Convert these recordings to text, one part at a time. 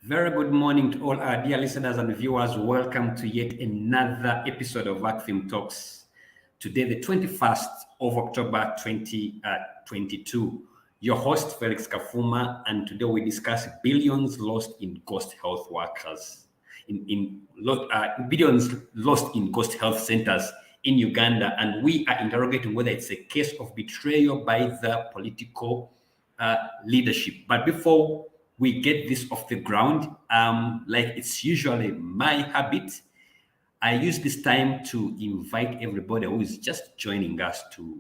Very good morning to all our dear listeners and viewers. Welcome to yet another episode of Acfim Talks. Today, the 21st of October 2022. Your host, Felix Kafuma, and today we discuss billions lost in ghost health workers, billions lost in ghost health centers in Uganda. And we are interrogating whether it's a case of betrayal by the political leadership. But before we get this off the ground, like it's usually my habit, I use this time to invite everybody who is just joining us to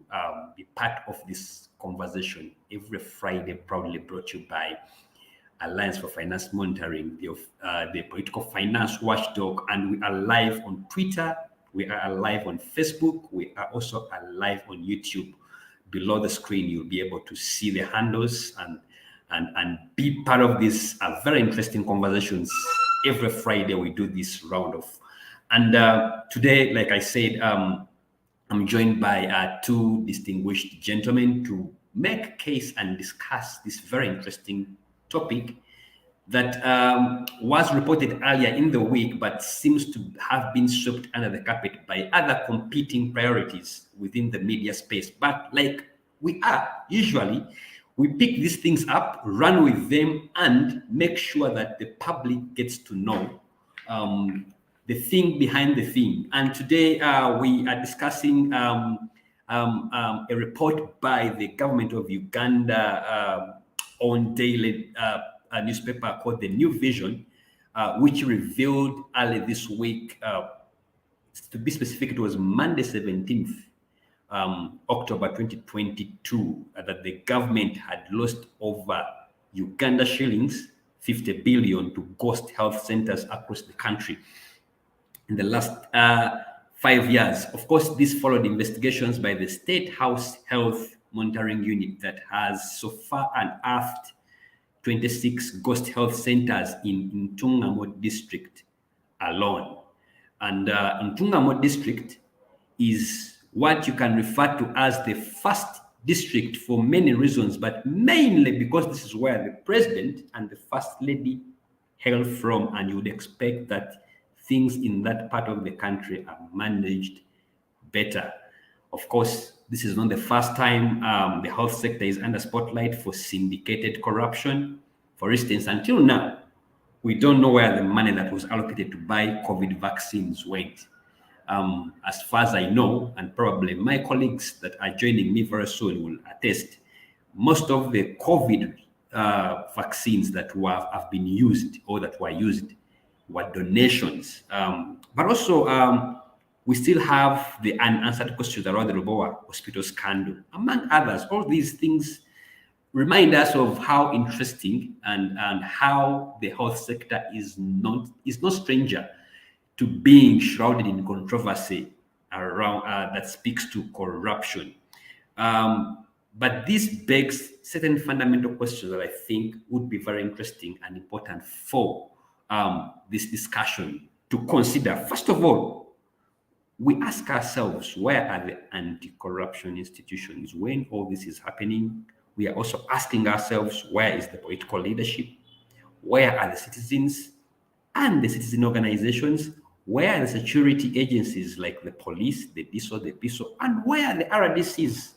be part of this conversation every Friday, proudly brought to you by Alliance for Finance Monitoring, the political finance watchdog, and we are live on Twitter, we are live on Facebook, we are also live on YouTube. Below the screen, you'll be able to see the handles and be part of these very interesting conversations. Every Friday, we do this round of. And today, like I said, I'm joined by two distinguished gentlemen to make case and discuss this very interesting topic that was reported earlier in the week, but seems to have been swept under the carpet by other competing priorities within the media space. But like we are usually, we pick these things up, run with them, and make sure that the public gets to know the thing behind the thing. And today we are discussing a report by the government of Uganda on daily a newspaper called The New Vision, which revealed early this week, to be specific, it was Monday 17th, October 2022, that the government had lost over Uganda shillings 50 billion to ghost health centers across the country in the last 5 years. Of course, this followed investigations by the State House Health Monitoring Unit that has so far unearthed 26 ghost health centers in Ntungamo district alone. And Ntungamo district is what you can refer to as the first district for many reasons, but mainly because this is where the president and the first lady hail from, and you would expect that things in that part of the country are managed better. Of course, this is not the first time the health sector is under spotlight for syndicated corruption. For instance, until now, we don't know where the money that was allocated to buy COVID vaccines went. As far as I know, and probably my colleagues that are joining me very soon will attest, most of the COVID vaccines that have been used or that were used were donations. But also, we still have the unanswered questions around the Roboa hospital scandal, among others. All these things remind us of how interesting and how the health sector is not stranger to being shrouded in controversy around that speaks to corruption. But this begs certain fundamental questions that I think would be very interesting and important for this discussion to consider. First of all, we ask ourselves, where are the anti-corruption institutions when all this is happening? We are also asking ourselves, where is the political leadership? Where are the citizens and the citizen organizations? Where are the security agencies like the police, the DSO, the PISO, and where are the RDCs?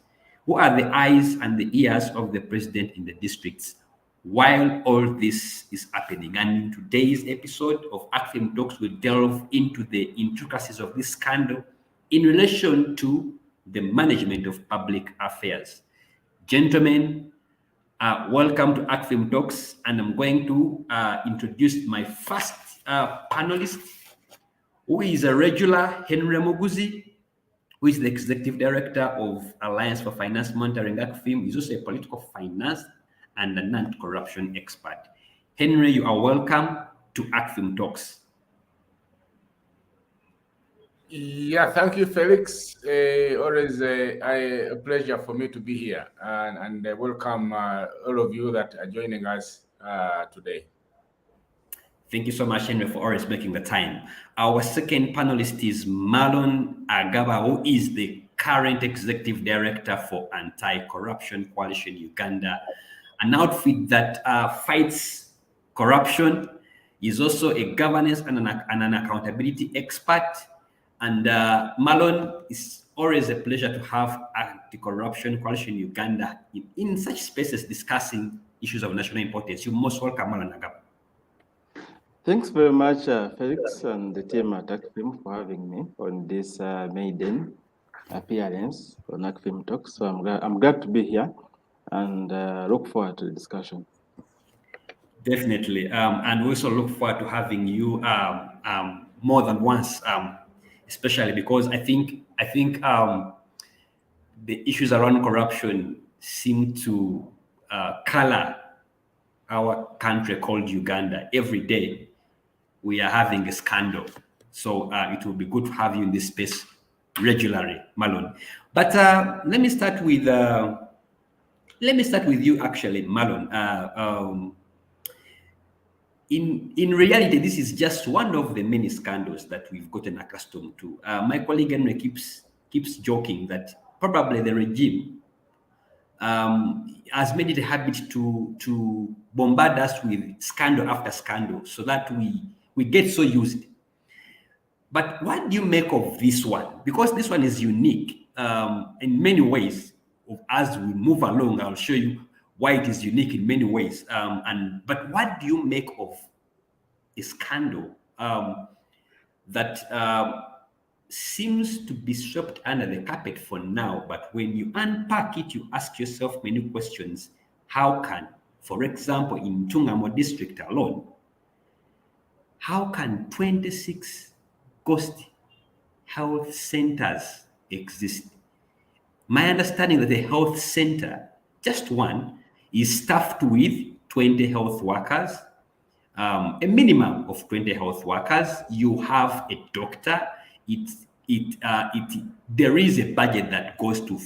Who are the eyes and the ears of the president in the districts while all this is happening? And in today's episode of Acfim Talks, we'll delve into the intricacies of this scandal in relation to the management of public affairs. Gentlemen, welcome to Acfim Talks, and I'm going to introduce my first panelist, who is a regular, Henry Muguzi, who is the Executive Director of Alliance for Finance Monitoring, Acfim. He's also a political finance and a non-corruption expert. Henry, you are welcome to Acfim Talks. Yeah, thank you, Felix. Always a pleasure for me to be here, and welcome all of you that are joining us today. Thank you so much, Henry, for always making the time. Our second panelist is Marlon Agaba, who is the current Executive Director for Anti-Corruption Coalition Uganda, an outfit that fights corruption He's also a governance and an accountability expert. And Marlon, it's always a pleasure to have Anti-Corruption Coalition Uganda in such spaces discussing issues of national importance. You're most welcome, Marlon Agap. Thanks very much, Felix and the team at Acfim for having me on this maiden appearance on Acfim Talk. So I'm glad to be here and look forward to the discussion. Definitely, and we also look forward to having you more than once, especially because I think the issues around corruption seem to color our country called Uganda. Every day we are having a scandal, so it will be good to have you in this space regularly, Marlon. But let me start with you, actually, Marlon. In reality, this is just one of the many scandals that we've gotten accustomed to. My colleague Henry keeps joking that probably the regime has made it a habit to bombard us with scandal after scandal, so that we get so used. But what do you make of this one? Because this one is unique in many ways. As we move along, I'll show you why it is unique in many ways. But what do you make of a scandal that seems to be swept under the carpet for now, but when you unpack it, you ask yourself many questions. How can, for example, in Tungamo district alone, how can 26 ghost health centers exist? My understanding that the health center, just one, is staffed with 20 health workers, a minimum of 20 health workers. You have a doctor. There is a budget that goes to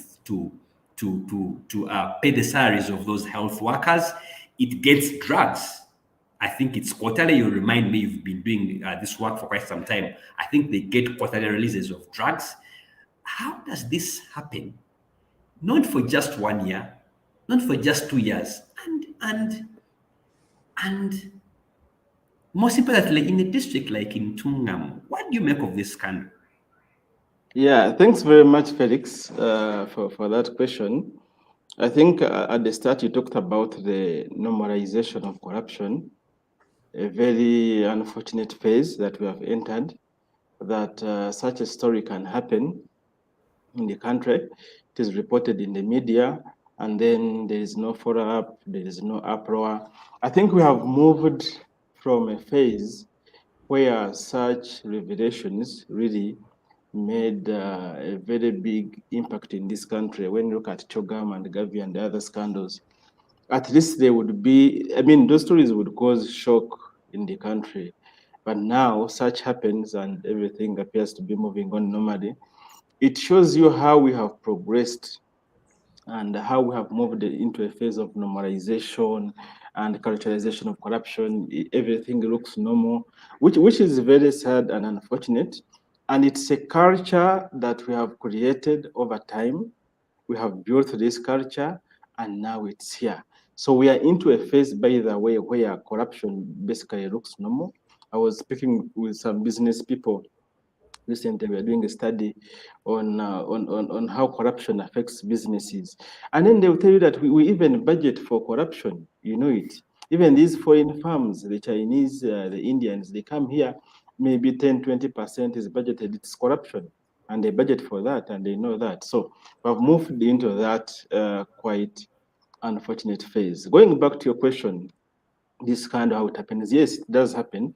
pay the salaries of those health workers. It gets drugs. I think it's quarterly. You remind me, you've been doing this work for quite some time. I think they get quarterly releases of drugs. How does this happen? Not for just 1 year, not for just 2 years, and most importantly, in a district like in Tungam. What do you make of this scandal? Yeah, thanks very much, Felix, for that question. I think at the start you talked about the normalization of corruption, a very unfortunate phase that we have entered, that such a story can happen in the country. It is reported in the media, and then there is no follow-up, there is no uproar. I think we have moved from a phase where such revelations really made a very big impact in this country. When you look at Chogam and Gavi and the other scandals, at least they would be, I mean, those stories would cause shock in the country. But now such happens and everything appears to be moving on normally. It shows you how we have progressed and how we have moved into a phase of normalization and culturalization of corruption. Everything looks normal, which is very sad and unfortunate. And it's a culture that we have created over time. We have built this culture, and now it's here. So we are into a phase, by the way, where corruption basically looks normal. I was speaking with some business people recently. We are doing a study on how corruption affects businesses, and then they will tell you that we even budget for corruption. You know it. Even these foreign firms, the Chinese, the Indians, they come here. Maybe 10-20% is budgeted. It's corruption, and they budget for that, and they know that. So we've moved into that quite unfortunate phase. Going back to your question, this kind of how it happens. Yes, it does happen.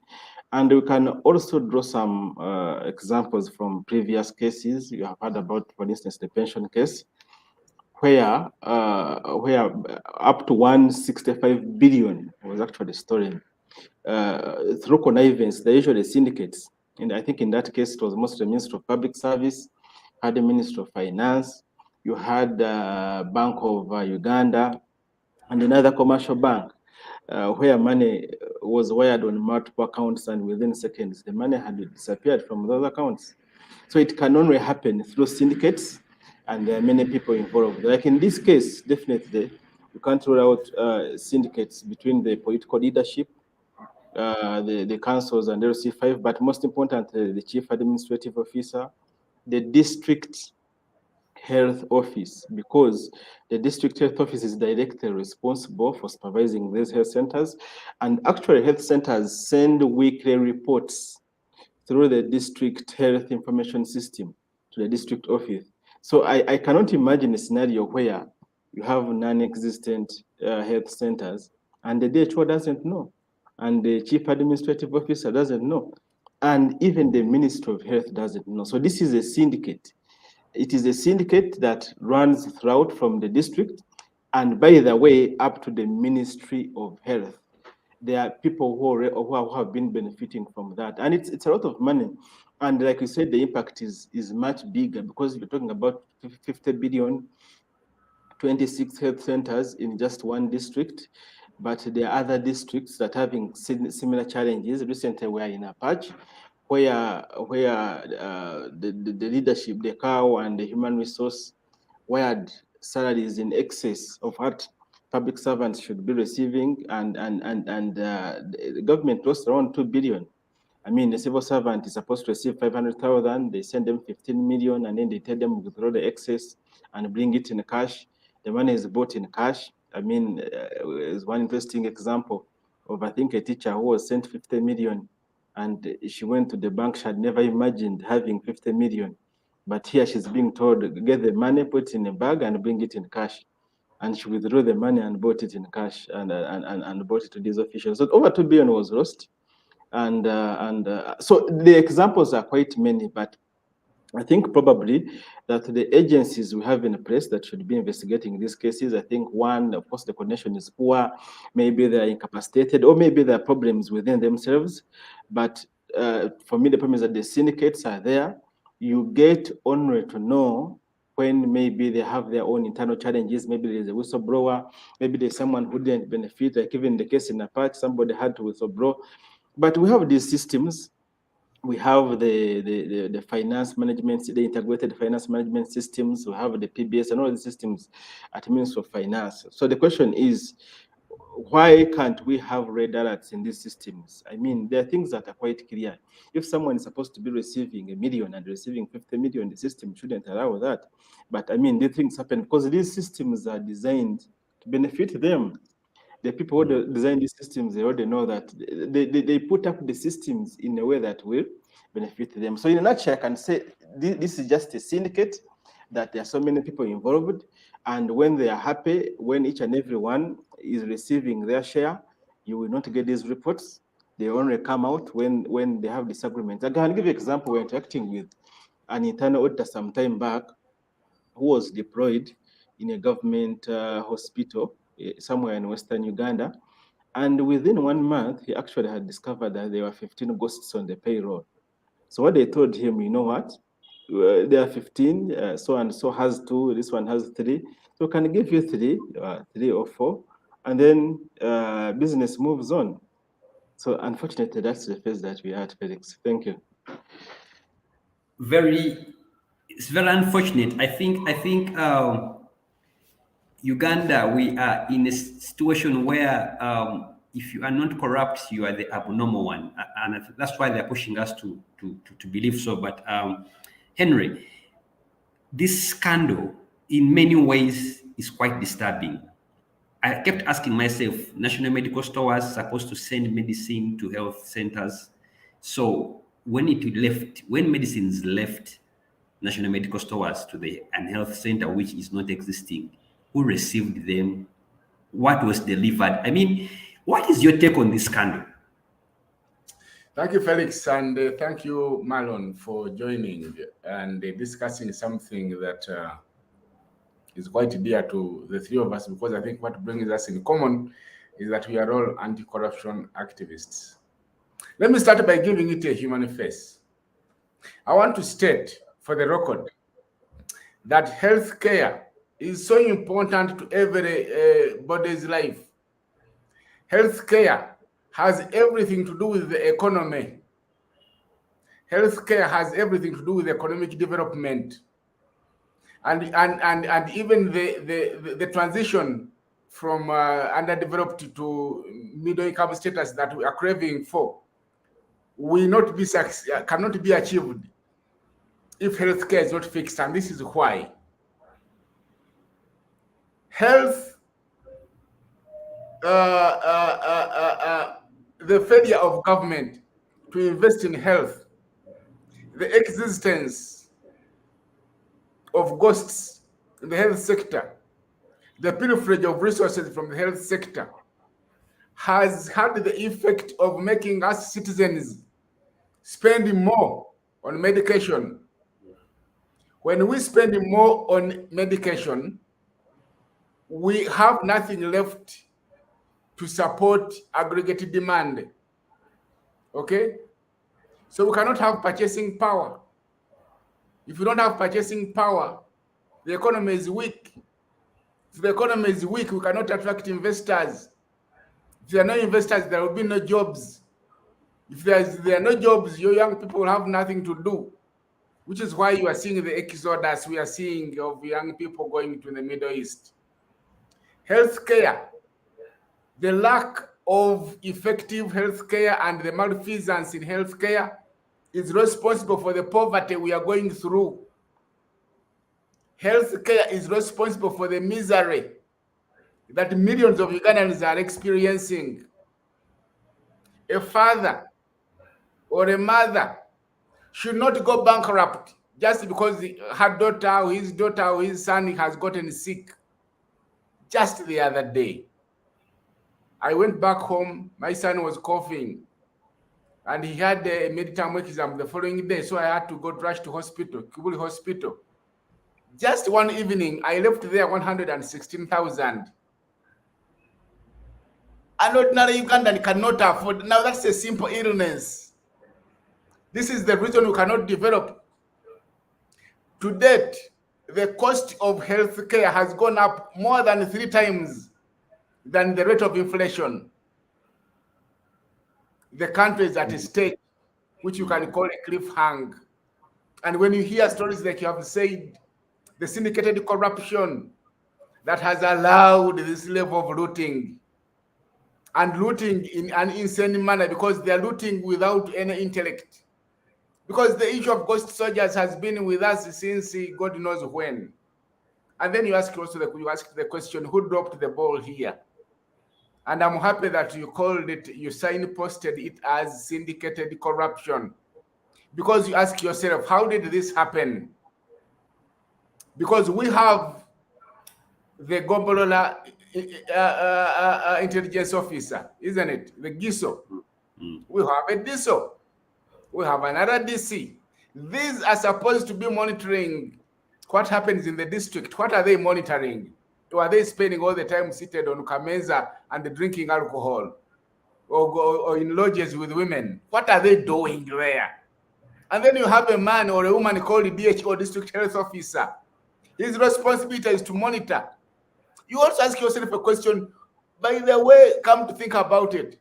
And we can also draw some examples from previous cases. You have heard about, for instance, the pension case, where up to 165 billion was actually stolen through connivance. They usually syndicates. And I think in that case, it was mostly the Minister of Public Service, had the Minister of Finance, you had Bank of Uganda, and another commercial bank. Where money was wired on multiple accounts, and within seconds, the money had disappeared from those accounts. So it can only happen through syndicates, and there are many people involved. Like in this case, definitely, you can't rule out syndicates between the political leadership the councils and LC5, but most importantly, the chief administrative officer, the district health office, because the district health office is directly responsible for supervising these health centers. And actually, health centers send weekly reports through the district health information system to the district office. So I cannot imagine a scenario where you have non-existent health centers and the DHO doesn't know, and the chief administrative officer doesn't know, and even the Ministry of Health doesn't know. So this is a syndicate. It is a syndicate that runs throughout from the district, and by the way, up to the Ministry of Health. There are people who have been benefiting from that, and it's a lot of money. And like you said, the impact is much bigger, because you're talking about 50 billion, 26 health centers in just one district. But there are other districts that are having similar challenges. Recently, we are in a patch where the leadership, the COW and the human resource, wired salaries in excess of what public servants should be receiving, and the government lost around 2 billion. I mean, the civil servant is supposed to receive 500,000. They send them 15 million, and then they tell them withdraw the excess and bring it in cash. The money is bought in cash. I mean, is one interesting example of, I think, a teacher who was sent 50 million, and she went to the bank. She had never imagined having 50 million, but here she's being told, get the money, put it in a bag, and bring it in cash. And she withdrew the money and bought it in cash, and brought it to these officials. So over 2 billion was lost. And so the examples are quite many, but I think probably that the agencies we have in place that should be investigating these cases, I think one, of course, the connection is poor, maybe they're incapacitated, or maybe there are problems within themselves. But for me, the problem is that the syndicates are there. You get only to know when maybe they have their own internal challenges. Maybe there's a whistleblower, maybe there's someone who didn't benefit, like even the case in Apache, somebody had to whistleblow. But we have these systems. We have the finance management, the integrated finance management systems. We have the PBS and all the systems at Ministry of Finance. So the question is, why can't we have red alerts in these systems? I mean, there are things that are quite clear. If someone is supposed to be receiving 1 million and receiving 50 million, the system shouldn't allow that. But I mean, these things happen because these systems are designed to benefit them. The people who design these systems, they already know that they put up the systems in a way that will benefit them. So in a nutshell, I can say this is just a syndicate, that there are so many people involved. And when they are happy, when each and every one is receiving their share, you will not get these reports. They only come out when they have disagreements. I can give you an example. We're interacting with an internal auditor some time back who was deployed in a government hospital somewhere in Western Uganda. And within 1 month, he actually had discovered that there were 15 ghosts on the payroll. So what they told him, you know what? There are 15, so and so has 2, this one has 3. So can I give you 3 or 4? And then business moves on. So unfortunately, that's the phase that we are at, Felix. Thank you. It's very unfortunate. I think Uganda, we are in a situation where if you are not corrupt, you are the abnormal one, and that's why they're pushing us to believe so. But Henry, this scandal, in many ways, is quite disturbing. I kept asking myself, national medical stores are supposed to send medicine to health centers. So when medicines left national medical stores to the health center, which is not existing, who received them? What was delivered? I mean, what is your take on this scandal? Thank you, Felix, and thank you, Marlon, for joining and discussing something that is quite dear to the three of us, because I think what brings us in common is that we are all anti-corruption activists. Let me start by giving it a human face. I want to state for the record that healthcare is so important to everybody's life. Healthcare has everything to do with the economy. Healthcare has everything to do with economic development, and even the transition from underdeveloped to middle income status that we are craving for cannot be achieved if healthcare is not fixed, and this is why. Health, the failure of government to invest in health, the existence of ghosts in the health sector, the pilferage of resources from the health sector has had the effect of making us citizens spend more on medication. When we spend more on medication, we have nothing left to support aggregate demand. Okay? So we cannot have purchasing power. If you don't have purchasing power, the economy is weak. If the economy is weak, we cannot attract investors. If there are no investors, there will be no jobs. If there are no jobs, your young people will have nothing to do, which is why you are seeing the exodus we are seeing of young people going to the Middle East. Healthcare, the lack of effective healthcare and the malfeasance in healthcare is responsible for the poverty we are going through. Healthcare is responsible for the misery that millions of Ugandans are experiencing. A father or a mother should not go bankrupt just because her daughter or his son has gotten sick. Just the other day, I went back home, my son was coughing, and he had a midterm exam the following day, so I had to go rush to hospital, Kibuli Hospital. Just one evening, I left there 116,000. An ordinary Ugandan cannot afford. Now that's a simple illness. This is the reason we cannot develop. To date, the cost of healthcare has gone up more than 3 times than the rate of inflation. The country is at a stage which you can call a cliffhanger. And when you hear stories like you have said, the syndicated corruption that has allowed this level of looting, and looting in an insane manner because they are looting without any intellect. Because the issue of ghost soldiers has been with us since God knows when. And then you ask the question, who dropped the ball here? And I'm happy that you called it, you signposted it as syndicated corruption. Because you ask yourself, how did this happen? Because we have the Gobolola intelligence officer, isn't it? The GISO. We have a DISO. We have another DC. These are supposed to be monitoring what happens in the district. What are they monitoring? Or are they spending all the time seated on Kameza and drinking alcohol? Or in lodges with women? What are they doing there? And then you have a man or a woman called the DHO, District Health Officer. His responsibility is to monitor. You also ask yourself a question, by the way, come to think about it.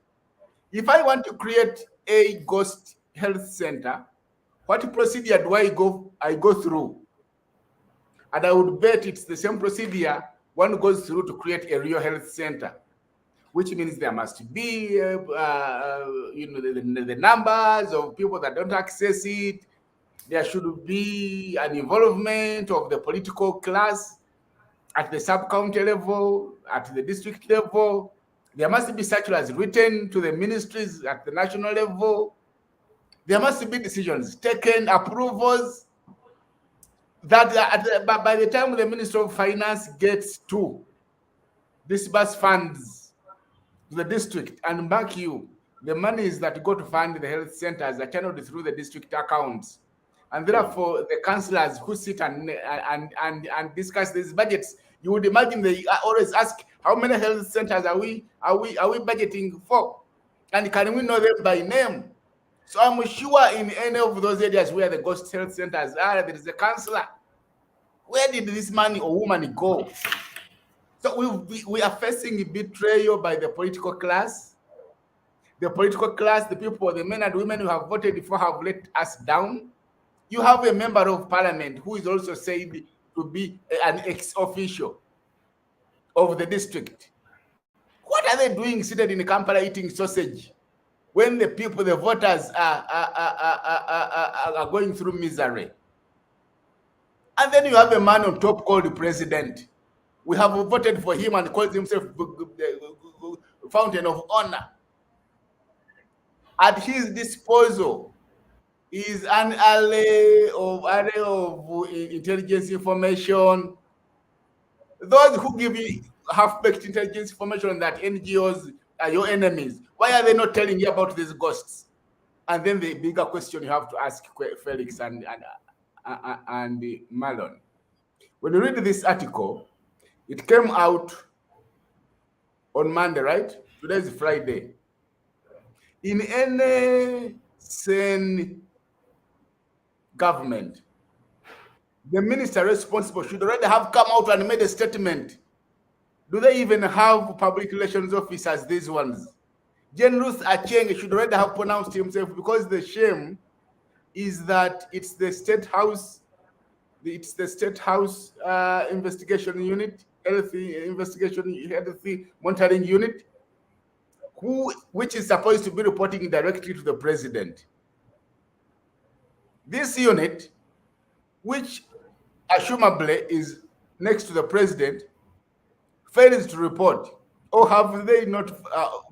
If I want to create a ghost health center, what procedure do I go through? And I would bet it's the same procedure one goes through to create a real health center, which means there must be the numbers of people that don't access it. There should be an involvement of the political class at the sub-county level, at the district level. There must be circulars written to the ministries at the national level. There must be decisions taken, approvals, that by the time the Minister of Finance gets to disburse funds to the district, and mark you, the monies that go to fund the health centers are channeled through the district accounts. And therefore, the councillors who sit and discuss these budgets, you would imagine they always ask, how many health centers are we budgeting for? And can we know them by name? So I'm sure in any of those areas where the ghost health centers are, there is a councillor. Where did this man or woman go? So we are facing betrayal by the political class. The political class, the people, the men and women who have voted for have let us down. You have a member of parliament who is also said to be an ex-official of the district. What are they doing seated in Kampala eating sausage when the people, the voters, are going through misery? And then you have a man on top called the president. We have voted for him and calls himself fountain of honor. At his disposal is an array of intelligence information. Those who give you half-baked intelligence information that NGOs are your enemies, why are they not telling you about these ghosts? And then the bigger question you have to ask Felix and Marlon. When you read this article, it came out on Monday, right? Today is Friday. In any sane government, the minister responsible should already have come out and made a statement. Do they even have public relations officers, these ones? Jen Ruth Acheng should already have pronounced himself, because the shame is that it's the State House, investigation unit, healthy monitoring unit, which is supposed to be reporting directly to the president. This unit, which assumably is next to the president, fails to report. Or have they not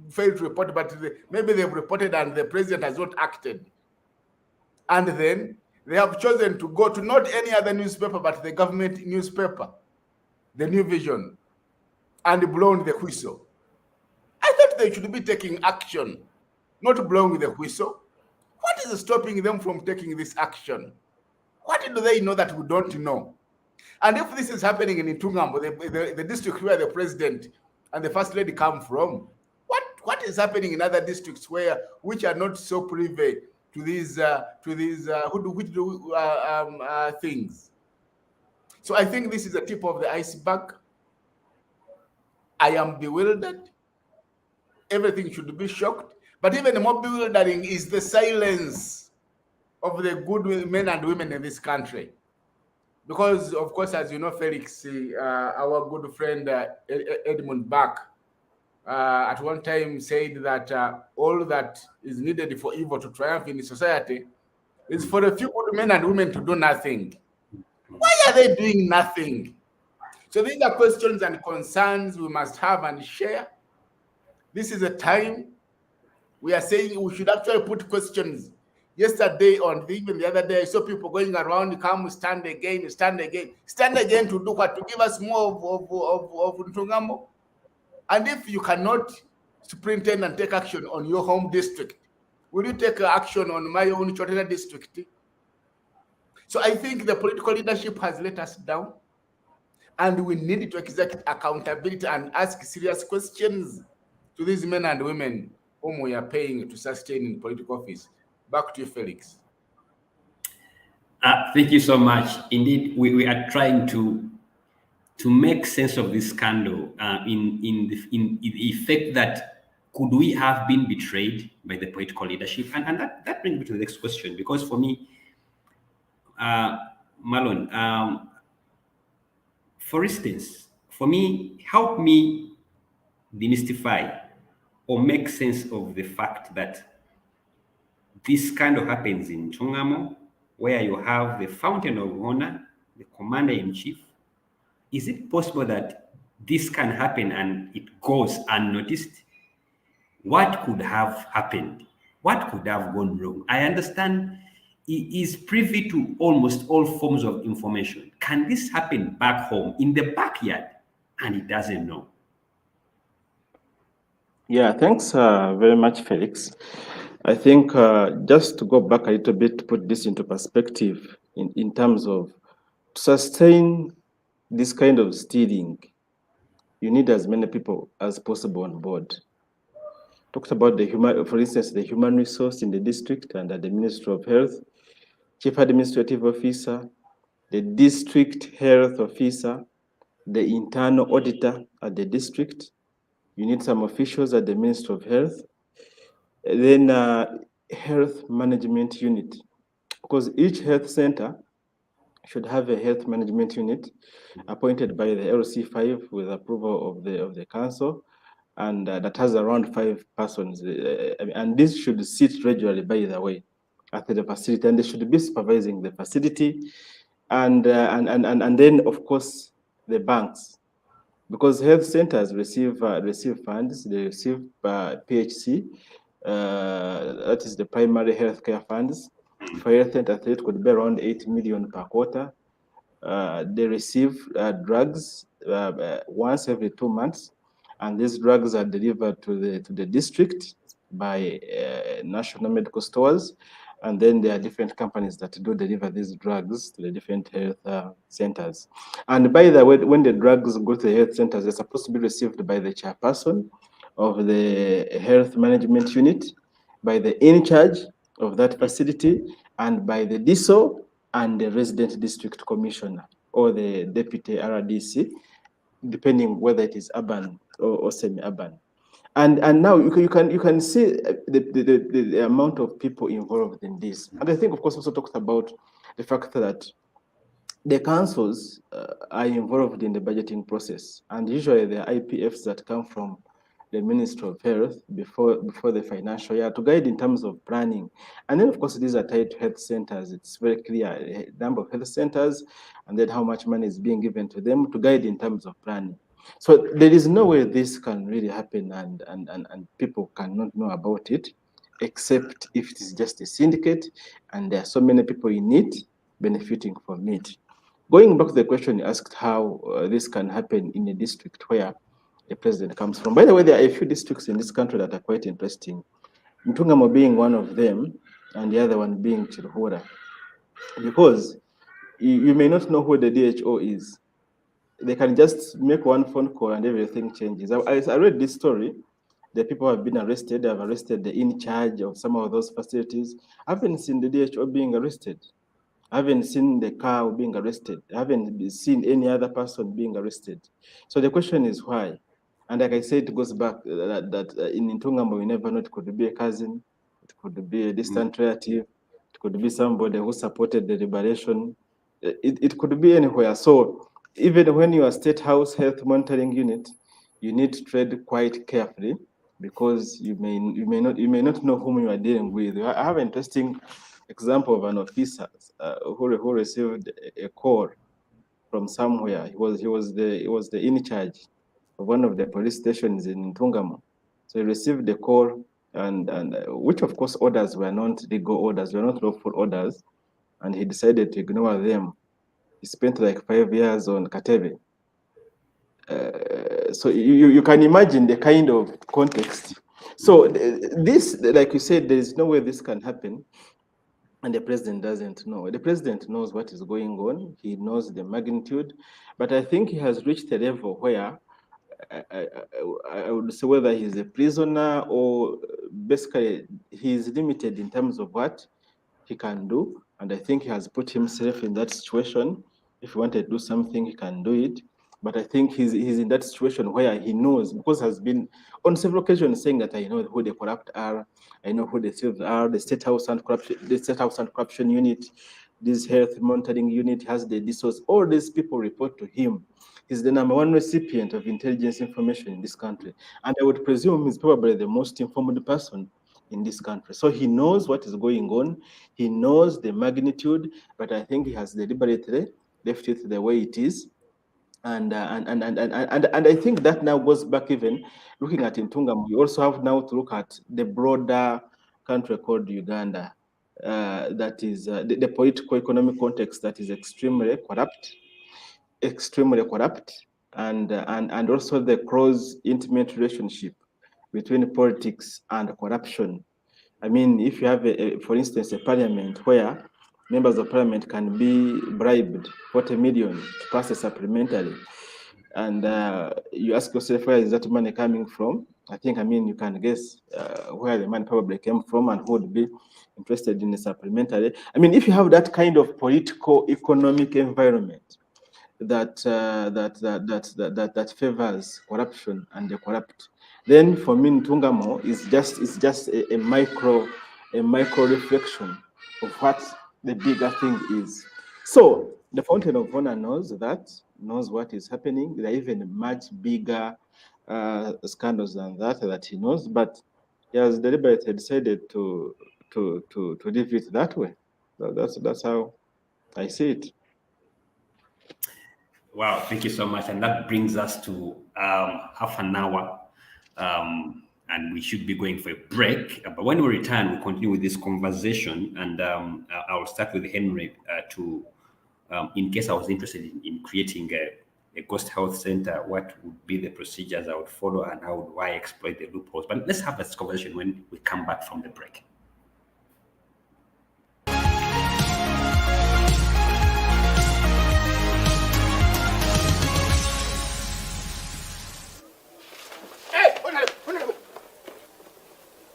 failed to report, but maybe they've reported and the president has not acted? And then they have chosen to go to not any other newspaper, but the government newspaper, the New Vision, and blown the whistle. I thought they should be taking action, not blowing the whistle. What is stopping them from taking this action? What do they know that we don't know? And if this is happening in Ntungambo, the district where the president and the first lady come from, what is happening in other districts which are not so privy to these things? So I think this is the tip of the iceberg. I am bewildered. Everything should be shocked. But even more bewildering is the silence of the good men and women in this country. Because, of course, as you know, Felix, our good friend Edmund Burke, at one time said that all that is needed for evil to triumph in society is for a few good men and women to do nothing. Why are they doing nothing? So these are questions and concerns we must have and share. This is a time we are saying we should actually put questions. Yesterday, even the other day, I saw people going around, come stand again to do what? To give us more of Ntungambo? And if you cannot superintend and take action on your home district, will you take action on my own Chotena district? So I think the political leadership has let us down, and we need to exert accountability and ask serious questions to these men and women whom we are paying to sustain in political office. Back to you, Felix. Thank you so much. Indeed, we are trying to make sense of this scandal in the effect that could we have been betrayed by the political leadership? And that brings me to the next question, because for me, Marlon, for instance, for me, help me demystify or make sense of the fact that this kind of happens in Ntungamo, where you have the fountain of honor, the commander-in-chief. Is it possible that this can happen and it goes unnoticed? What could have happened? What could have gone wrong? I understand he is privy to almost all forms of information. Can this happen back home in the backyard and he doesn't know? Yeah, thanks very much, Felix. I think just to go back a little bit to put this into perspective in terms of to sustain this kind of stealing, you need as many people as possible on board. Talked about for instance, the human resource in the district under the Ministry of Health, Chief Administrative Officer, the district health officer, the internal auditor at the district. You need some officials at the Ministry of Health. Then health management unit, because each health center should have a health management unit appointed by the LC5 with approval of the council, and that has around 5 persons. And this should sit regularly, by the way, at the facility, and they should be supervising the facility, and then of course the banks, because health centers receive funds. They receive PHC, that is the primary healthcare funds. For health centers, it could be around 8 million per quarter. They receive drugs once every 2 months, and these drugs are delivered to the district by national medical stores, and then there are different companies that do deliver these drugs to the different health centers. And by the way, when the drugs go to the health centers, they're supposed to be received by the chairperson of the health management unit, by the in charge of that facility, and by the DSO and the resident district commissioner or the deputy RDC, depending whether it is urban or semi-urban. And now you can see the amount of people involved in this. And I think, of course, also talked about the fact that the councils are involved in the budgeting process, and usually the IPFs that come from the Ministry of Health before the financial year to guide in terms of planning. And then, of course, these are tied to health centers. It's very clear the number of health centers and then how much money is being given to them to guide in terms of planning. So there is no way this can really happen and people cannot know about it, except if it is just a syndicate and there are so many people in it benefiting from it. Going back to the question you asked, how this can happen in a district where the president comes from. By the way, there are a few districts in this country that are quite interesting. Ntungamo being one of them, and the other one being Chilhura. Because you may not know who the DHO is. They can just make one phone call and everything changes. I read this story. The people have been arrested. They have arrested the in charge of some of those facilities. I haven't seen the DHO being arrested. I haven't seen the car being arrested. I haven't seen any other person being arrested. So the question is why? And like I said, it goes back that in Ntungamo, we never know. It could be a cousin, it could be a distant relative, it could be somebody who supported the liberation. It could be anywhere. So even when you are State House Health Monitoring Unit, you need to tread quite carefully, because you may not know whom you are dealing with. I have an interesting example of an officer who received a call from somewhere. He was the in charge of one of the police stations in Ntungamo. So he received a call, and which of course orders were not legal orders, were not lawful orders, and he decided to ignore them. He spent like 5 years on Katebe. So you can imagine the kind of context. So this, like you said, there is no way this can happen, and the president doesn't know. The president knows what is going on. He knows the magnitude, but I think he has reached a level where I would say whether he's a prisoner or basically he's limited in terms of what he can do. And I think he has put himself in that situation. If he wanted to do something, he can do it. But I think he's in that situation where he knows, because he has been on several occasions saying that I know who the corrupt are, I know who the thieves are, the State House and Corruption Unit, this health monitoring unit has the DSOs. All these people report to him. He's the #1 recipient of intelligence information in this country. And I would presume he's probably the most informed person in this country. So he knows what is going on. He knows the magnitude, but I think he has deliberately left it the way it is. And I think that now goes back, even looking at Ntungamo, we also have now to look at the broader country called Uganda. That is the political economic context that is extremely corrupt, and also the close, intimate relationship between politics and corruption. I mean, if you have, for instance, a parliament where members of parliament can be bribed 40 million to pass a supplementary, and you ask yourself, where is that money coming from? I mean, you can guess where the money probably came from and who would be interested in a supplementary. I mean, if you have that kind of political economic environment that favors corruption and the corrupt, then for me, Ntungamo is just a micro reflection of what the bigger thing is. So the Fountain of Honor knows what is happening. There are even much bigger scandals than that he knows, but he has deliberately decided to leave it that way. So that's how I see it. Wow, thank you so much. And that brings us to half an hour. And we should be going for a break. But when we return, we'll continue with this conversation. And I'll start with Henry in case I was interested in creating a ghost health center, what would be the procedures I would follow and how would I exploit the loopholes? But let's have this conversation when we come back from the break.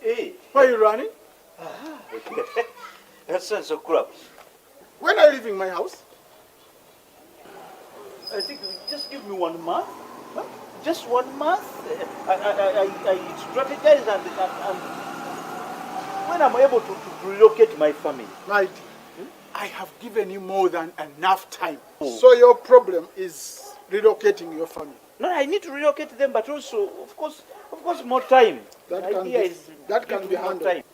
Hey, Why are you running? that sounds so crap. When are you leaving my house? I think just give me 1 month. Huh? Just 1 month. I strategize and when I'm able to relocate my family. Right. I have given you more than enough time. Oh. So your problem is relocating your family. No, I need to relocate them, but also, of course, more time. That The can idea be- is that can give be me more handled. time.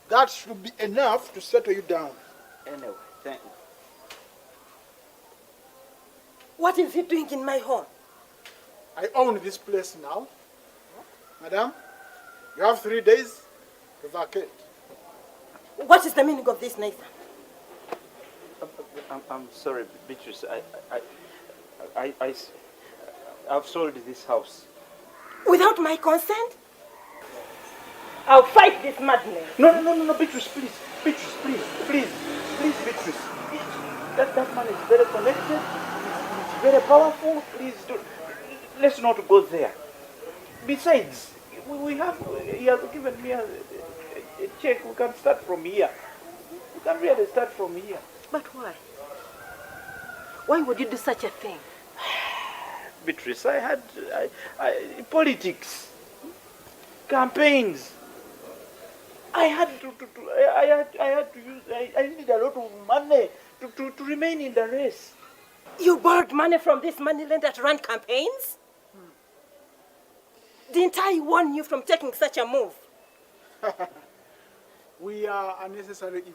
That should be enough to settle you down. Anyway, thank you. What is he doing in my home? I own this place now. Madam, you have 3 days to vacate. What is the meaning of this, Nathan? I'm sorry, Beatrice. I've sold this house. Without my consent? I'll fight this madness. No, Beatrice, please. Beatrice, please, Beatrice. That man is very connected. He's very powerful. Please do. Let's not go there. Besides, he has given me a check. We can start from here. We can really start from here. But why? Why would you do such a thing? Beatrice, I had politics, campaigns. I needed a lot of money to remain in the race. You borrowed money from this money lender to run campaigns? Didn't I warn you from taking such a move? We are unnecessary evil.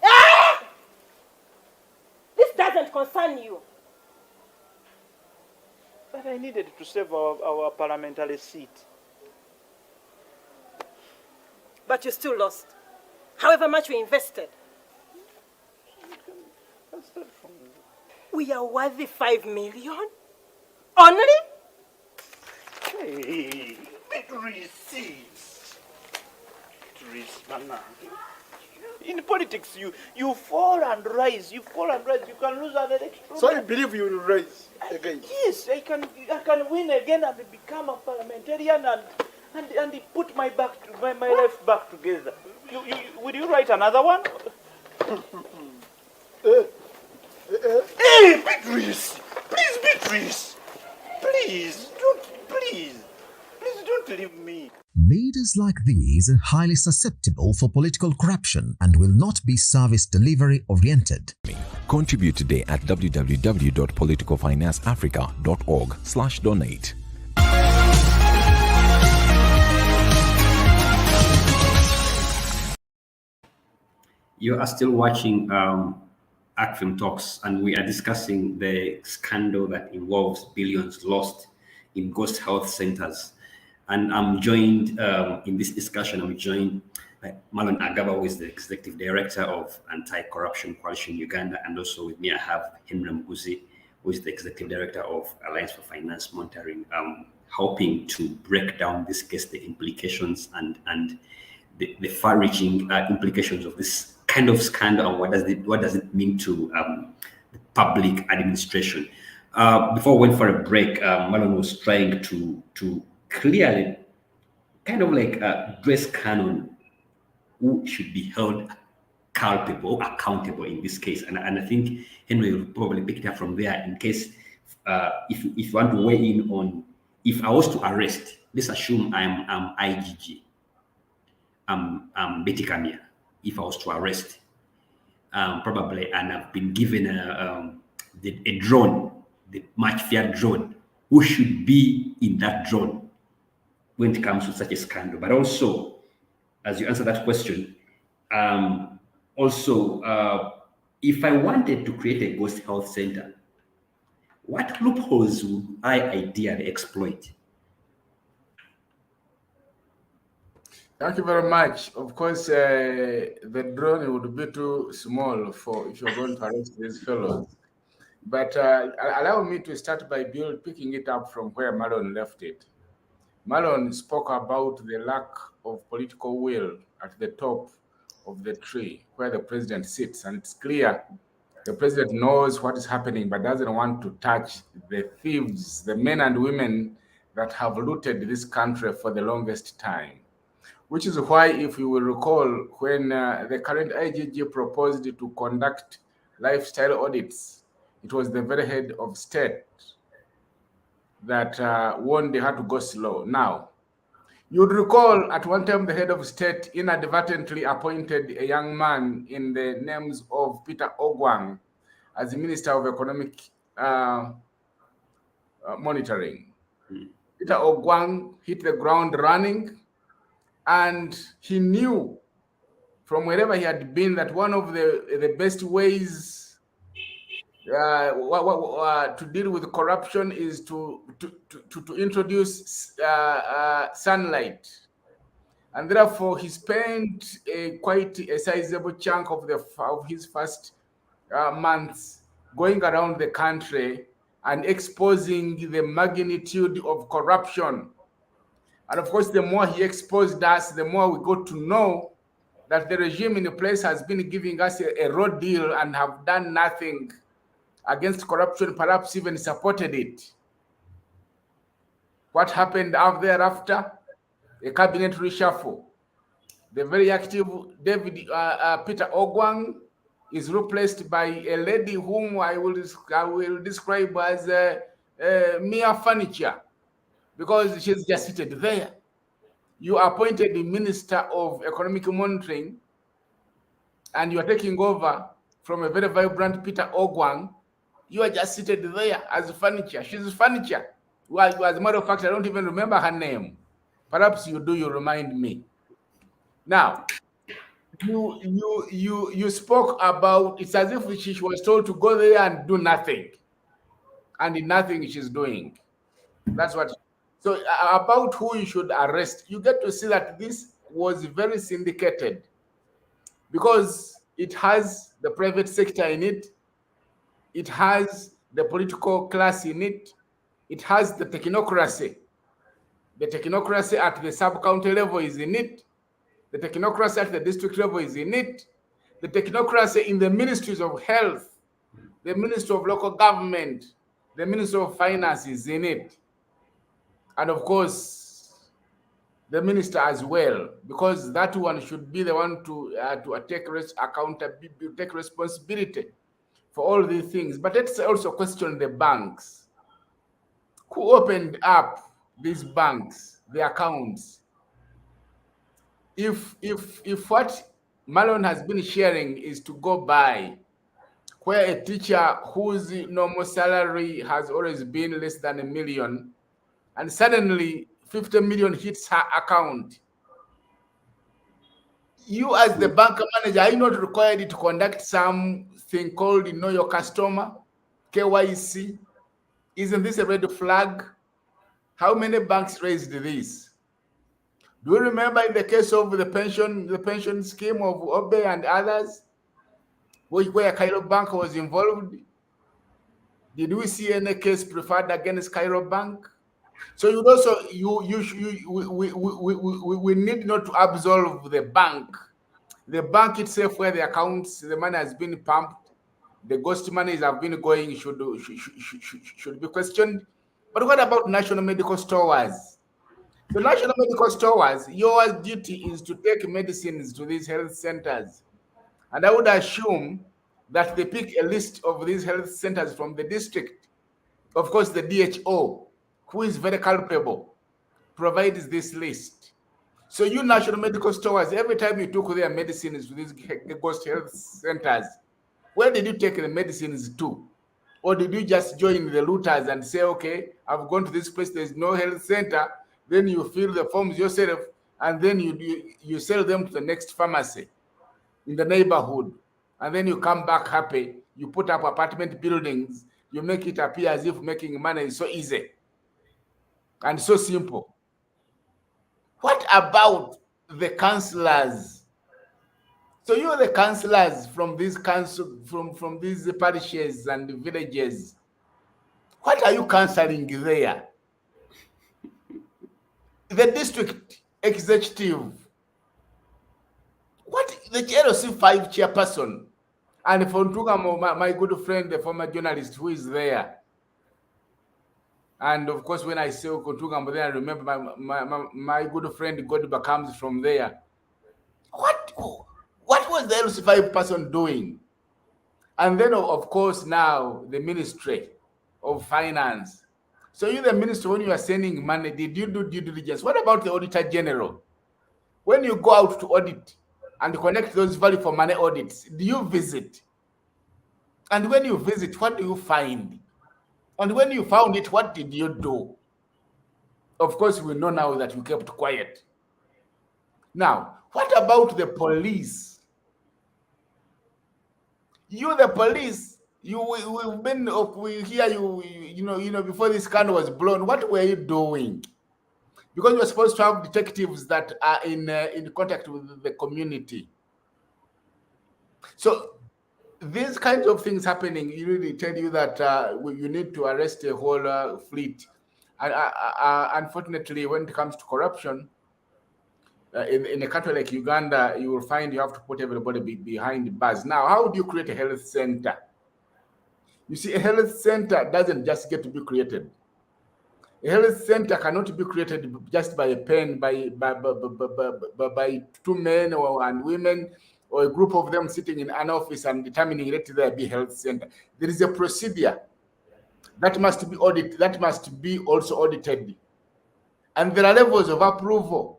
This doesn't concern you. But I needed to save our parliamentary seat. But you still lost. However much we invested. I'll start from We are worthy 5 million? Only? Hey, Beatrice, man. In politics, you fall and rise. You can lose an election. So you believe you will rise again? Yes, I can win again and become a parliamentarian and put my life back together. Would you write another one? Hey, Beatrice! Please, Beatrice! Please don't leave me. Leaders like these are highly susceptible for political corruption and will not be service delivery oriented. Contribute today at www.politicalfinanceafrica.org/donate. You are still watching Acfim Talks, and we are discussing the scandal that involves billions lost in ghost health centers. And I'm joined in this discussion, by Marlon Agaba, who is the Executive Director of Anti-Corruption Coalition Uganda, and also with me I have Henry Mguzi, who is the Executive Director of Alliance for Finance Monitoring, helping to break down this case, the implications and the far-reaching implications of this kind of scandal, and what does it mean to the public administration. Before we went for a break, Marlon was trying to clearly kind of like dress canon who should be held culpable, accountable in this case. And I think Henry will probably pick it up from there in case if you want to weigh in on, if I was to arrest, let's assume I'm IGG, I'm Betty Kamia. If I was to arrest, probably, and I've been given a drone, the much feared drone, who should be in that drone when it comes to such a scandal. But also, as you answer that question, if I wanted to create a ghost health center, what loopholes would I ideally exploit? Thank you very much. Of course, the drone would be too small for if you're going to arrest these fellows. But allow me to start by picking it up from where Marlon left it. Marlon spoke about the lack of political will at the top of the tree where the president sits. And it's clear the president knows what is happening, but doesn't want to touch the thieves, the men and women that have looted this country for the longest time. Which is why, if you will recall, when the current IGG proposed to conduct lifestyle audits, it was the very head of state that warned they had to go slow. Now, you'd recall at one time the head of state inadvertently appointed a young man in the names of Peter Ogwang as the Minister of Economic Monitoring. Peter Ogwang hit the ground running, and he knew from wherever he had been that one of the best ways to deal with corruption is to introduce sunlight. And therefore, he spent quite a sizable chunk of his first months going around the country and exposing the magnitude of corruption. And of course, the more he exposed us, the more we got to know that the regime in place has been giving us a raw deal and have done nothing against corruption, perhaps even supported it. What happened out thereafter? A cabinet reshuffle. The very active Peter Ogwang is replaced by a lady whom I will describe as mere furniture, because she's just seated there. You appointed the Minister of Economic Monitoring, and you are taking over from a very vibrant Peter Ogwang. You are just seated there as furniture. She's furniture. Well, as a matter of fact, I don't even remember her name. Perhaps you do, you remind me. Now, you spoke about, it's as if she was told to go there and do nothing. And nothing she's doing. That's what. So about who you should arrest, you get to see that this was very syndicated because it has the private sector in it, it has the political class in it, it has the technocracy. The technocracy at the sub-county level is in it, the technocracy at the district level is in it, the technocracy in the ministries of health, the Ministry of Local Government, the Ministry of Finance is in it. And of course, the minister as well, because that one should be the one to take accountability, take responsibility for all these things. But let's also question the banks. Who opened up these banks, the accounts? If what Marlon has been sharing is to go by, where a teacher whose normal salary has always been less than $1 million, and suddenly 50 million hits her account, you as the bank manager, are you not required to conduct something called Know Your Customer, KYC? Isn't this a red flag? How many banks raised this? Do you remember in the case of the pension scheme of Obe and others, where Cairo Bank was involved? Did we see any case preferred against Cairo Bank? So you also we need not to absolve the bank. The bank itself, where the accounts, the money has been pumped, the ghost monies have been going, should be questioned. But what about national medical stores? The national medical stores, your duty is to take medicines to these health centers. And I would assume that they pick a list of these health centers from the district. Of course, the DHO, who is very culpable, provides this list. So you national medical stores, every time you took their medicines to these ghost health centers, where did you take the medicines to? Or did you just join the looters and say, okay, I've gone to this place, there's no health center. Then you fill the forms yourself, and then you sell them to the next pharmacy in the neighborhood. And then you come back happy. You put up apartment buildings. You make it appear as if making money is so easy and so simple. What about the councillors? So you are the councillors from these from these parishes and villages. What are you counseling there? The district executive, what the LC 5 chairperson, and for Ntugamo, my good friend, the former journalist who is there. And of course, when I say Ntugamo, then I remember my good friend Godba comes from there. What was the LC 5 person doing? And then, of course, now the Ministry of Finance. So you, the minister, when you are sending money, did you do due diligence? What about the Auditor General? When you go out to audit and connect those value for money audits, do you visit? And when you visit, what do you find? And when you found it, what did you do? Of course, we know now that you kept quiet. Now, what about the police? You, the police, we've been, we hear you know, before this scandal was blown, what were you doing? Because you're supposed to have detectives that are in contact with the community. So these kinds of things happening, you really tell you that you need to arrest a whole fleet. And unfortunately, when it comes to corruption, in a country like Uganda, you will find you have to put everybody behind bars. Now, how do you create a health center? You see, a health center doesn't just get to be created. A health center cannot be created just by a pen, by two men and women, or a group of them sitting in an office and determining let there be health center. There is a procedure that must be audited, that must be also audited. And there are levels of approval.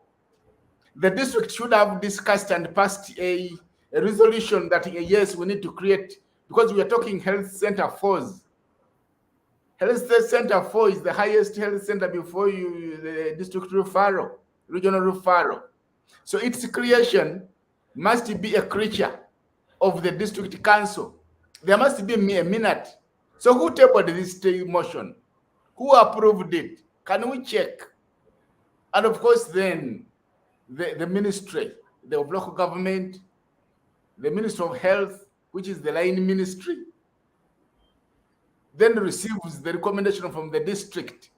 The district should have discussed and passed a resolution that yes, we need to create, because we are talking health center 4s. Health center 4 is the highest health center before the district referral, regional referral. So its creation must be a creature of the district council. There must be a minute. So who tabled this motion? Who approved it? Can we check? And of course, then the ministry, the local government, the Ministry of Health, which is the line ministry, then receives the recommendation from the district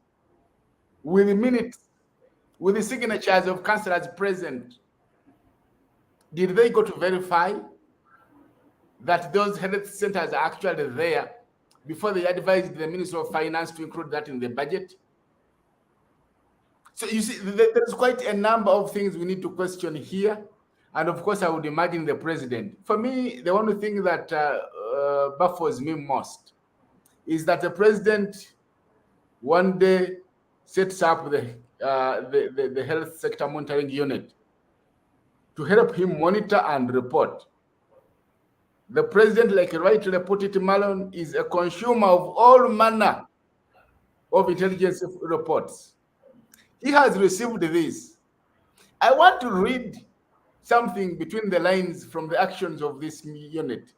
with the minutes, with the signatures of councillors present. Did they go to verify that those health centers are actually there before they advised the Ministry of Finance to include that in the budget? So you see, there's quite a number of things we need to question here. And of course, I would imagine the president. For me, the only thing that baffles me most is that the president one day sets up the health sector monitoring unit to help him monitor and report. The president, like rightly put it, Malon, is a consumer of all manner of intelligence reports. He has received this. I want to read something between the lines from the actions of this unit.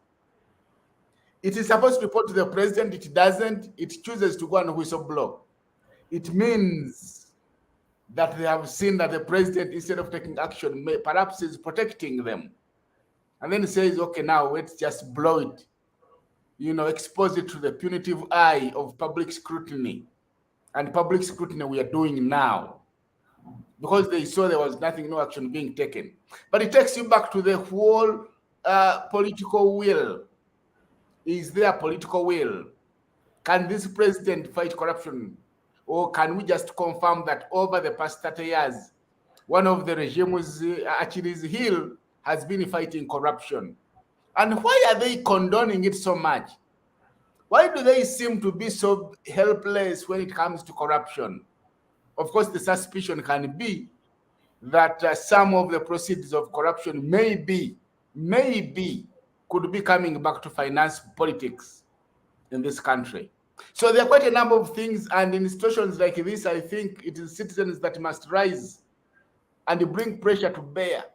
It is supposed to report to the president. It doesn't. It chooses to go and whistleblow. It means that they have seen that the president, instead of taking action, perhaps is protecting them. And then he says, okay, now let's just blow it, expose it to the punitive eye of public scrutiny. And public scrutiny we are doing now, because they saw there was nothing, no action being taken. But it takes you back to the whole political will. Is there political will? Can this president fight corruption? Or can we just confirm that over the past 30 years, one of the regimes, Achilles' heel, has been fighting corruption? And why are they condoning it so much? Why do they seem to be so helpless when it comes to corruption? Of course, the suspicion can be that some of the proceeds of corruption maybe could be coming back to finance politics in this country. So there are quite a number of things, and in situations like this, I think it is citizens that must rise and bring pressure to bear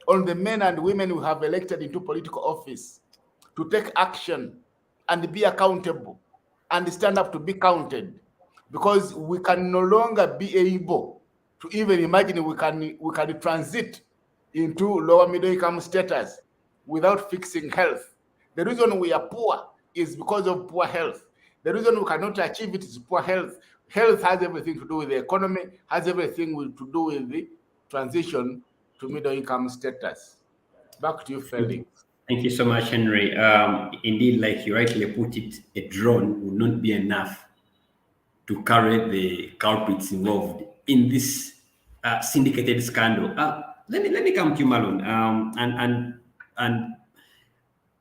on the men and women who have elected into political office to take action and be accountable and stand up to be counted, because we can no longer be able to even imagine we can transit into lower middle income status without fixing health. The reason we are poor is because of poor health. The reason we cannot achieve it is poor health. Health has everything to do with the economy, has everything to do with the transition to middle income status. Back to you, Felix. Thank you so much, Henry. Indeed, like you rightly put it, a drone would not be enough to carry the culprits involved in this syndicated scandal. Let me come to you, Marlon, and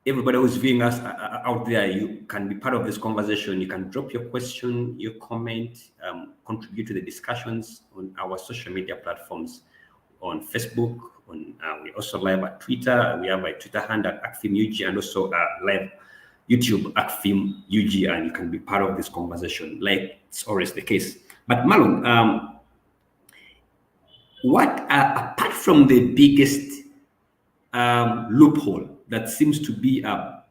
everybody who's viewing us out there. You can be part of this conversation. You can drop your question, your comment, contribute to the discussions on our social media platforms, on Facebook. We also live at Twitter. We have a Twitter handle at Acfim UG, and also live YouTube Acfim UG, and you can be part of this conversation, like it's always the case. But Marlon, what apart from the biggest loophole that seems to be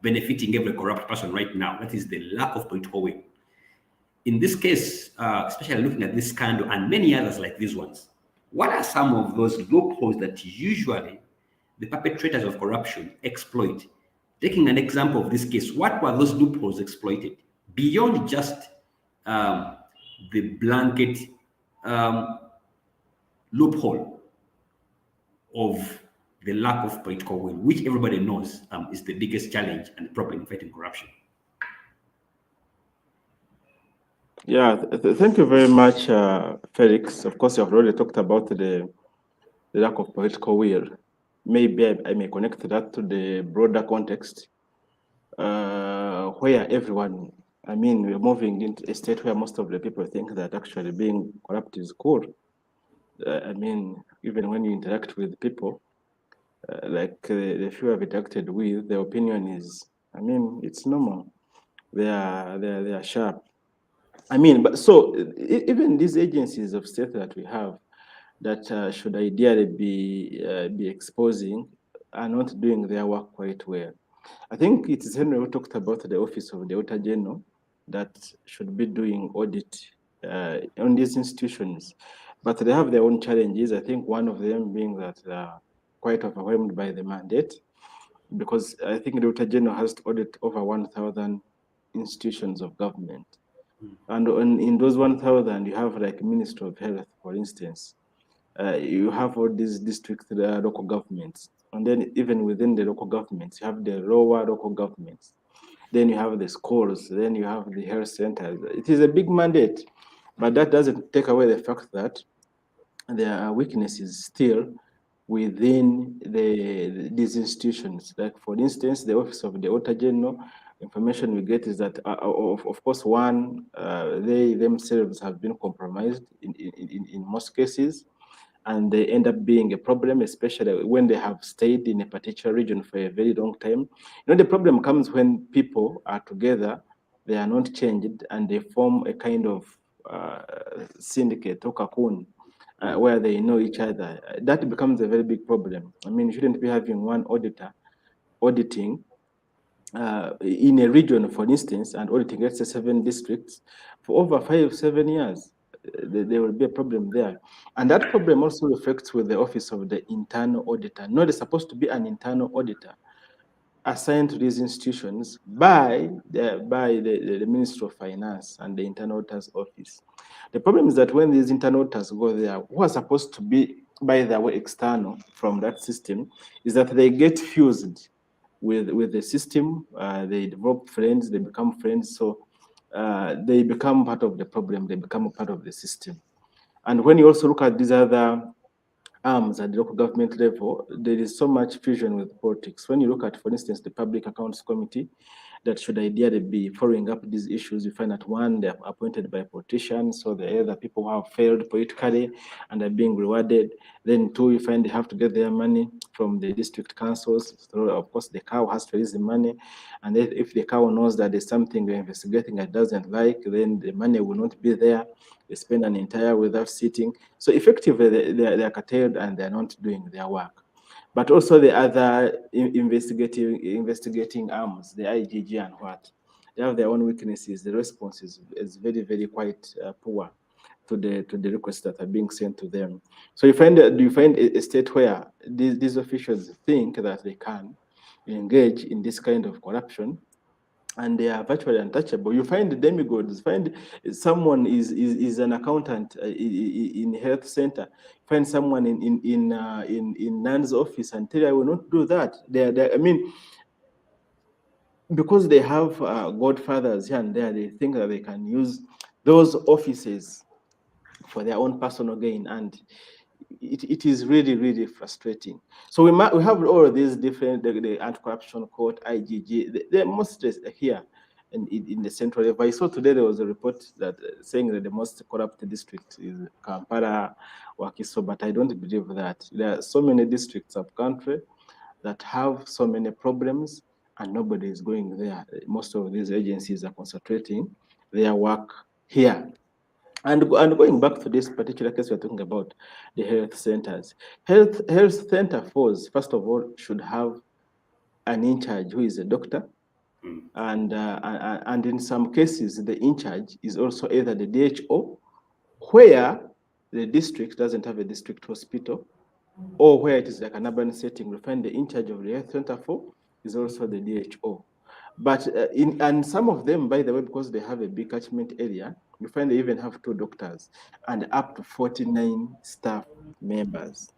benefiting every corrupt person right now, that is the lack of political will. In this case, especially looking at this scandal and many others like these ones, what are some of those loopholes that usually the perpetrators of corruption exploit? Taking an example of this case, what were those loopholes exploited beyond just the blanket loophole of the lack of political will, which everybody knows is the biggest challenge and problem in fighting corruption? Yeah, thank you very much, Felix. Of course, you have already talked about the lack of political will. Maybe I may connect that to the broader context where everyone, I mean, we're moving into a state where most of the people think that actually being corrupt is cool. I mean, even when you interact with people, like the few I've interacted with, the opinion is, I mean, it's normal. They are sharp. I mean, but so even these agencies of state that we have that should ideally be exposing are not doing their work quite well. I think it is Henry who talked about the Office of the Auditor General that should be doing audit on these institutions, but they have their own challenges. I think one of them being that they are quite overwhelmed by the mandate, because I think the Auditor General has to audit over 1,000 institutions of government. And in those 1,000, you have like Ministry of Health, for instance. You have all these district local governments. And then even within the local governments, you have the lower local governments. Then you have the schools, then you have the health centers. It is a big mandate, but that doesn't take away the fact that there are weaknesses still within these institutions. Like for instance, the Office of the Auditor General, information we get is that, of course, one, they themselves have been compromised in most cases, and they end up being a problem, especially when they have stayed in a particular region for a very long time. You know, the problem comes when people are together, they are not changed, and they form a kind of syndicate or cocoon where they know each other. That becomes a very big problem. I mean, you shouldn't be having one auditor auditing in a region, for instance, and auditing, let's say, 7 districts for over 5-7 years. There will be a problem there. And that problem also reflects with the Office of the Internal Auditor. No, there's supposed to be an internal auditor assigned to these institutions by the Ministry of Finance and the Internal Auditor's Office. The problem is that when these internal auditors go there, who are supposed to be, by the way, external from that system, is that they get fused with the system. They develop friends, they become friends, so they become part of the problem, they become a part of the system. And when you also look at these other arms at the local government level, there is so much fusion with politics. When you look at, for instance, the Public Accounts Committee, that should ideally be following up these issues. You find that one, they're appointed by politicians, so they're either people who have failed politically and are being rewarded. Then two, you find they have to get their money from the district councils. So of course, the cow has to raise the money. And if the cow knows that there's something they're investigating that doesn't like, then the money will not be there. They spend an entire without sitting. So effectively, they're curtailed and they're not doing their work. But also the other investigating arms, the IGG and what, they have their own weaknesses. The response is very, very quite poor to the requests that are being sent to them. So you find a state where these officials think that they can engage in this kind of corruption, and they are virtually untouchable. You find the demigods, find someone is an accountant in health center, find someone in Nan's office and tell you, I will not do that. I mean, because they have godfathers here and there, they think that they can use those offices for their own personal gain, and it is really, really frustrating. So we have all of these different, the anti-corruption court, IGG, they're mostly here in the central level. I saw today there was a report that saying that the most corrupt district is Kampala, Wakiso, but I don't believe that. There are so many districts of country that have so many problems and nobody is going there. Most of these agencies are concentrating their work here. And going back to this particular case we're talking about, the health centers. Health center force, first of all, should have an in charge who is a doctor. And in some cases, the in charge is also either the DHO, where the district doesn't have a district hospital, or where it is like an urban setting. We find the in charge of the health center for is also the DHO. But and some of them, by the way, because they have a big catchment area, you find they even have 2 doctors and up to 49 staff members.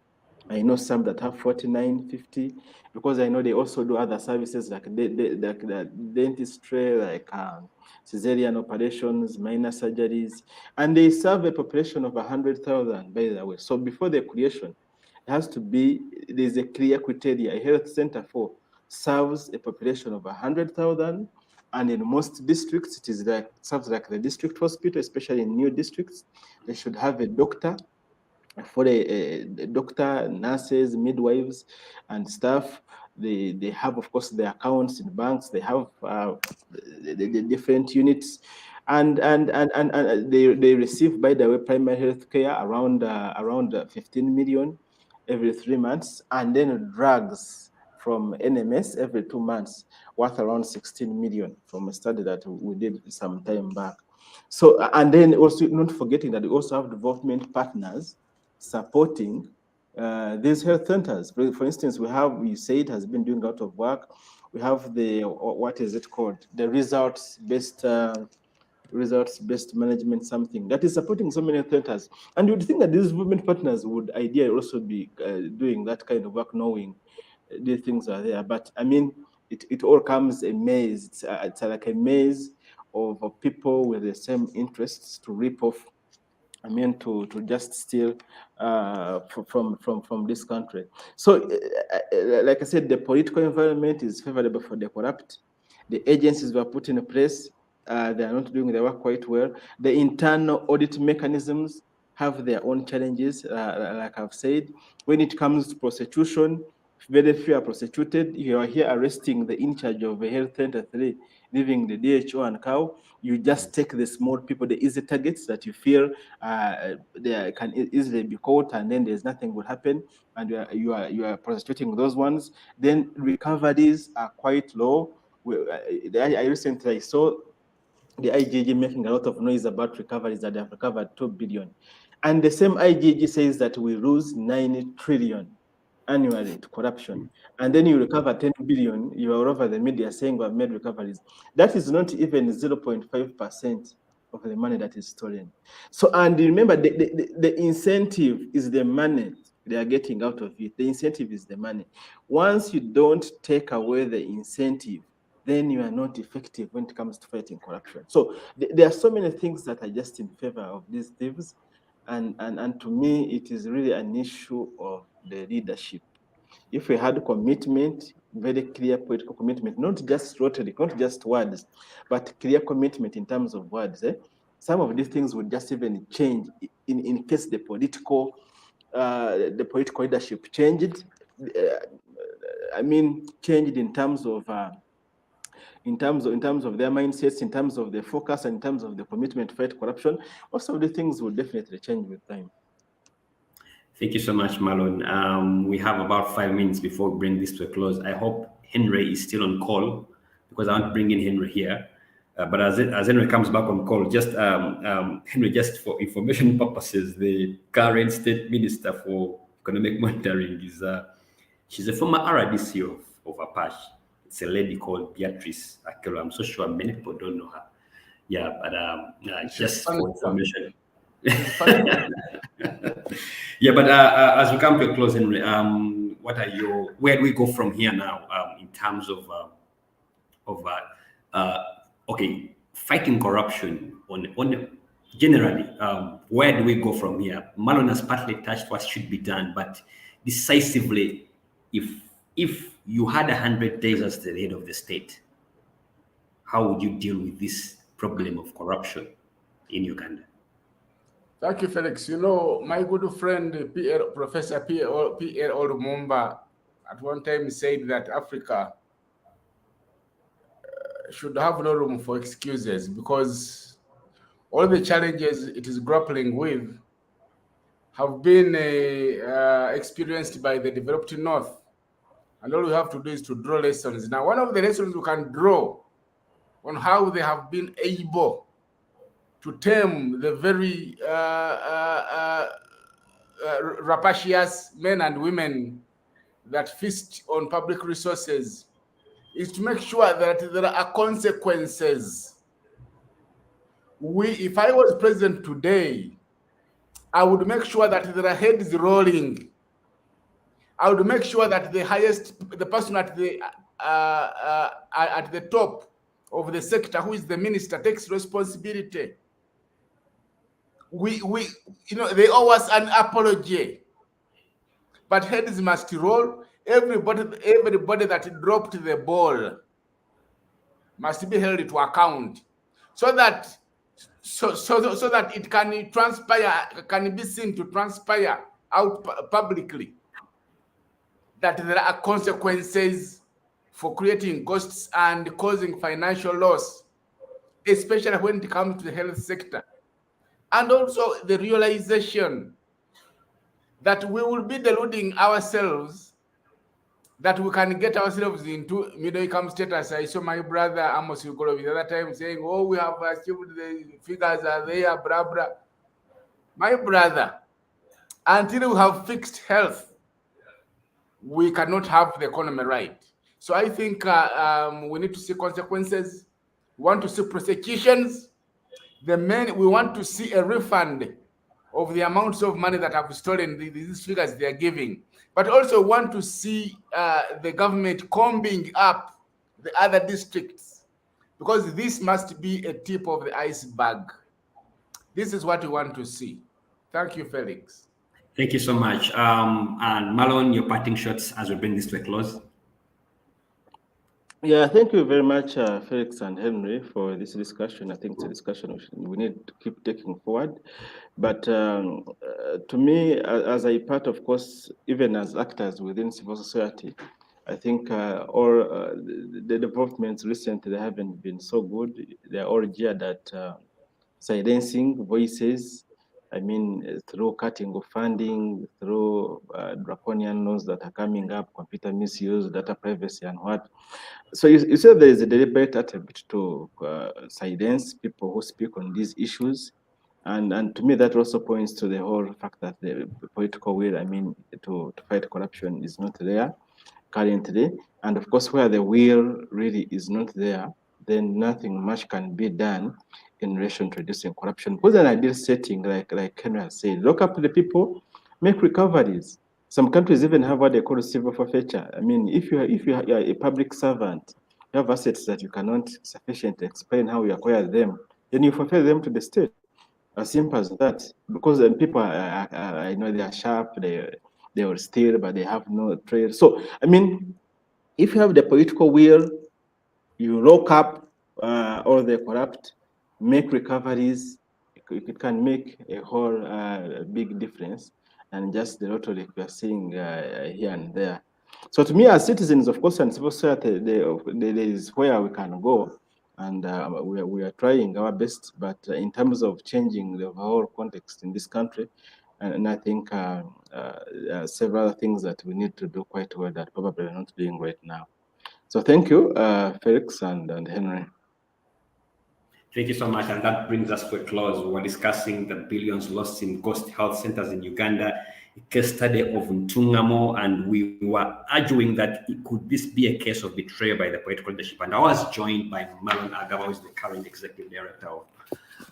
I know some that have 49, 50, because I know they also do other services like the dentistry, like cesarean operations, minor surgeries, and they serve a population of 100,000, by the way. So before the creation, it has to be, there's a clear criteria. A health center for serves a population of 100,000, and in most districts, it is like serves like the district hospital, especially in new districts. They should have a doctor, for a doctor, nurses, midwives, and staff. They have, of course, their accounts in banks. They have the different units, and they receive, by the way, primary health care around 15 million every 3 months, and then drugs from NMS every 2 months, worth around 16 million from a study that we did some time back. So, and then also not forgetting that we also have development partners supporting these health centers. For instance, we say it has been doing a lot of work. We have the, what is it called? The results-based management, something that is supporting so many centers. And you'd think that these development partners would ideally also be doing that kind of work, knowing these things are there. But I mean, it all comes a maze. It's like a maze of people with the same interests to rip off, I mean, to just steal from this country. So, like I said, the political environment is favorable for the corrupt. The agencies were put in place. They are not doing their work quite well. The internal audit mechanisms have their own challenges, like I've said. When it comes to prosecution, very few are prosecuted. You are here arresting the in charge of a health center 3, leaving the DHO and cow. You just take the small people, the easy targets that you feel they can easily be caught, and then there's nothing will happen, and you are prosecuting those ones. Then recoveries are quite low. I recently saw the IGG making a lot of noise about recoveries, that they have recovered 2 billion. And the same IGG says that we lose 9 trillion annually to corruption. And then you recover 10 billion, you are all over the media saying we have made recoveries. That is not even 0.5% of the money that is stolen. So, and remember, the incentive is the money they are getting out of it. The incentive is the money. Once you don't take away the incentive, then you are not effective when it comes to fighting corruption. So there are so many things that are just in favor of these thieves. And to me, it is really an issue of the leadership. If we had commitment, very clear political commitment, not just rhetoric, not just words, but clear commitment in terms of words, some of these things would just even change in case the political leadership changed. Changed in terms of their mindsets, in terms of their focus, and in terms of the commitment to fight corruption. Most of the things will definitely change with time. Thank you so much, Marlon. We have about 5 minutes before we bring this to a close. I hope Henry is still on call, because I want to bring in Henry here. But as Henry comes back on call, just Henry, just for information purposes, the current state minister for economic monitoring is she's a former RDC of Apache. It's a lady called Beatrice Akelo. I'm so sure many people don't know her. Yeah, but just for information. Yeah, but as we come to a close, Henry, where do we go from here now in terms of fighting corruption on generally, where do we go from here? Marlon has partly touched what should be done, but decisively, if you had 100 days as the head of the state, how would you deal with this problem of corruption in Uganda? Thank you, Felix. You know, my good friend, Professor P.L. Olumumba, at one time said that Africa should have no room for excuses, because all the challenges it is grappling with have been experienced by the developed North. And all we have to do is to draw lessons. Now, one of the lessons we can draw on how they have been able to tame the very rapacious men and women that feast on public resources is to make sure that there are consequences. If I was president today, I would make sure that there are heads rolling. I would make sure that the person at the top of the sector, who is the minister, takes responsibility. They owe us an apology, but heads must roll. Everybody that dropped the ball must be held to account, so that it can transpire, can be seen to transpire out publicly that there are consequences for creating ghosts and causing financial loss, especially when it comes to the health sector. And also the realization that we will be deluding ourselves, that we can get ourselves into middle-income status. I saw my brother Amos Ugolo the other time saying, "Oh, we have achieved, the figures are there, blah, blah." My brother, until we have fixed health, we cannot have the economy right. So I think we need to see consequences. We want to see prosecutions. We want to see a refund of the amounts of money that have stolen, these figures they are giving. But also want to see the government combing up the other districts, because this must be a tip of the iceberg. This is what we want to see. Thank you, Felix. Thank you so much. And Marlon, your parting shots as we bring this to a close. Yeah, thank you very much, Felix and Henry, for this discussion. I think it's a discussion we need to keep taking forward. But to me, as a part, of course, even as actors within civil society, I think all the developments recently haven't been so good. They're all geared at silencing voices. I mean, through cutting of funding, through draconian laws that are coming up, computer misuse, data privacy, and what. So you said there is a deliberate attempt to silence people who speak on these issues. And to me, that also points to the whole fact that the political will, to fight corruption is not there currently. And of course, where the will really is not there, then nothing much can be done in relation to reducing corruption. Because an ideal setting, like Henry has said, lock up the people, make recoveries. Some countries even have what they call civil forfeiture. I mean, if you are a public servant, you have assets that you cannot sufficiently explain how you acquire them, then you forfeit them to the state. As simple as that. Because then people are they are sharp, they they will steal, but they have no trail. So, I mean, if you have the political will, you lock up all the corrupt, make recoveries, it can make a whole big difference, and just the rhetoric we are seeing here and there. So to me, as citizens, of course, and civil society, there is where we can go, and we are trying our best. But in terms of changing the whole context in this country, and I think several things that we need to do quite well that probably are not doing right now. So thank you, Felix and Henry. Thank you so much. And that brings us to a close. We were discussing the billions lost in ghost health centers in Uganda, a case study of Ntungamo, and we were arguing that could this be a case of betrayal by the political leadership. And I was joined by Marlon Agaba, who is the current executive director of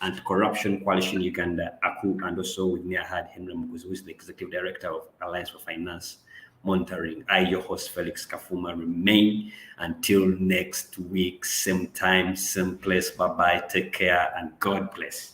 Anti-Corruption Coalition Uganda, ACU, and also with me I had Henry Muguzi, who is the executive director of Alliance for Finance Monitoring. I, your host, Felix Kafuma, remain until next week, same time, same place. Bye-bye, take care, and God bless.